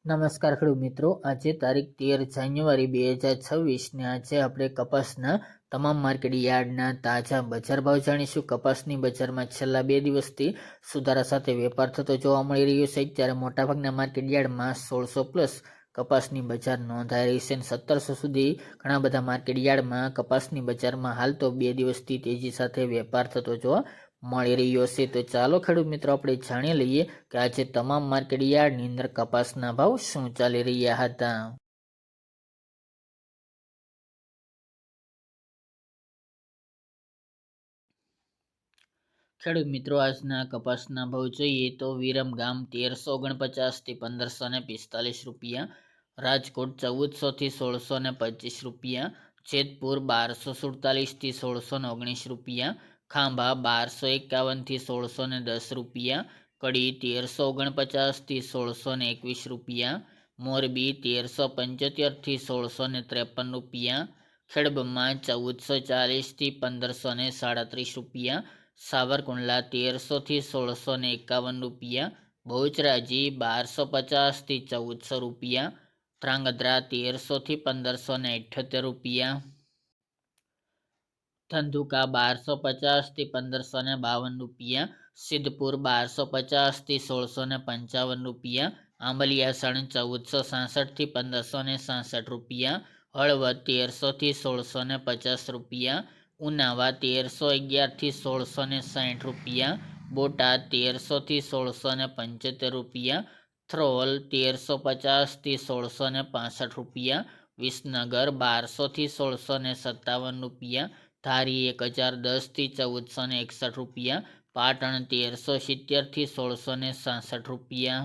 નમસ્કાર ખેડૂત મિત્રો, આજે તારીખ 13 જાન્યુઆરી 2026 ને આજે આપણે કપાસના તમામ માર્કેટ યાર્ડના તાજા બજાર ભાવ જાણીશું। કપાસની બજારમાં છેલ્લા 2 દિવસથી સુધારા સાથે વેપાર થતો જોવા મળી રહ્યો છે। ત્યારે મોટાભાગના માર્કેટ યાર્ડમાં 1600 પ્લસ કપાસની બજાર નોંધાઈ રહી છે। 1700 સુધી ઘણા બધા માર્કેટ યાર્ડમાં કપાસની બજારમાં હાલ તો 2 દિવસથી તેજી સાથે વેપાર થતો જોવા મળી રહ્યો છે। તો ચાલો ખેડૂત મિત્રો આપણે જાણી લઈએ કે આજે તમામ માર્કેટ યાર્ડની અંદર કપાસના ભાવ શું ચાલી રહ્યા હતા। ખેડૂત મિત્રો આજના કપાસના ભાવ જોઈએ તો વિરમગામ 1349 થી 1545 રૂપિયા, રાજકોટ 1400 થી 1625 રૂપિયા, જેતપુર 1247 થી 1619 રૂપિયા, ખાંભા 1251 થી 1610 રૂપિયા, કડી 1349 થી 1621 રૂપિયા, મોરબી 1375 થી 1653 રૂપિયા, ખેડબ્બા 1440 થી 1537 રૂપિયા, સાવરકુંડલા 1300 થી 1651 રૂપિયા, બહુચરાજી 1250 થી 1400 રૂપિયા, ધ્રાંગધ્રા 1300 થી 1578 રૂપિયા, ધંધુકા 1250 થી 1552 રૂપિયા, સિદ્ધપુર 1250 થી 1655 રૂપિયા, આંબલિયાસણ 1466 થી 1566 રૂપિયા, હળવદ 1300 થી 1650 રૂપિયા, ઉનાવા 1311 થી 1660 રૂપિયા, બોટાદ 1300 થી 1675 રૂપિયા, થ્રોલ 1350 થી 1665 રૂપિયા, વિસનગર 1200 થી 1657 રૂપિયા, ધારી 1010 થી 1461 રૂપિયા, પાટણ 1370 થી 1666 રૂપિયા,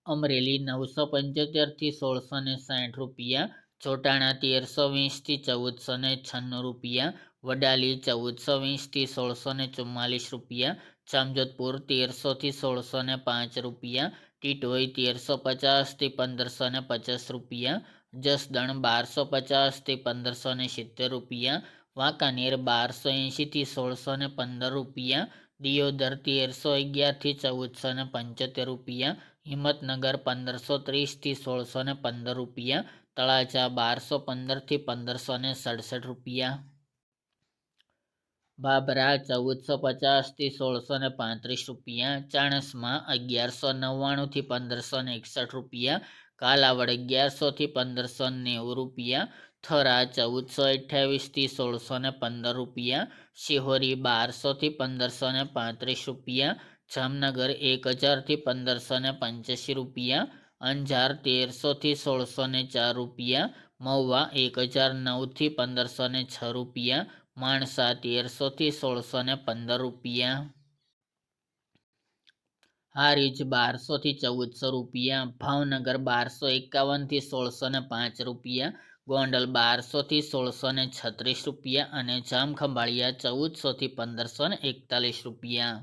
અમરેલી 975 થી 1660 રૂપિયા, ચોટાણા 1320 થી 1496 રૂપિયા, વડાલી 1420 થી 1644 રૂપિયા, જામજોધપુર 1300 થી 1605 રૂપિયા, ટીટોઈ 1350 થી 1550 રૂપિયા, જસદણ 1250 થી 1570 રૂપિયા, વાંકાનેર 1280 થી 1615 રૂપિયા, દિયોદર 1311 થી 1475 રૂપિયા, હિંમતનગર 1530 થી 1615 રૂપિયા, તળાજા 1215 થી 1567 રૂપિયા, બાબરા 1450 થી 1635 રૂપિયા, ચાણસ્મા 1199 થી 1561 રૂપિયા, કાલાવડ 1100 થી 1590 રૂપિયા, થરા 1428 થી 1615 રૂપિયા, શિહોરી 1200 થી 1535 રૂપિયા, જામનગર 1000 થી 1585 રૂપિયા, અંજાર 1300 થી 1604 રૂપિયા, મહુવા 1009 થી 1506 રૂપિયા, માણસા 1300 થી 1615 રૂપિયા, હારીજ 1200 થી 1400 રૂપિયા, ભાવનગર 1251 થી 1605 રૂપિયા, ગોંડલ 1200 થી 1636 રૂપિયા અને જામખંભાળિયા 1400 થી 1541 રૂપિયા।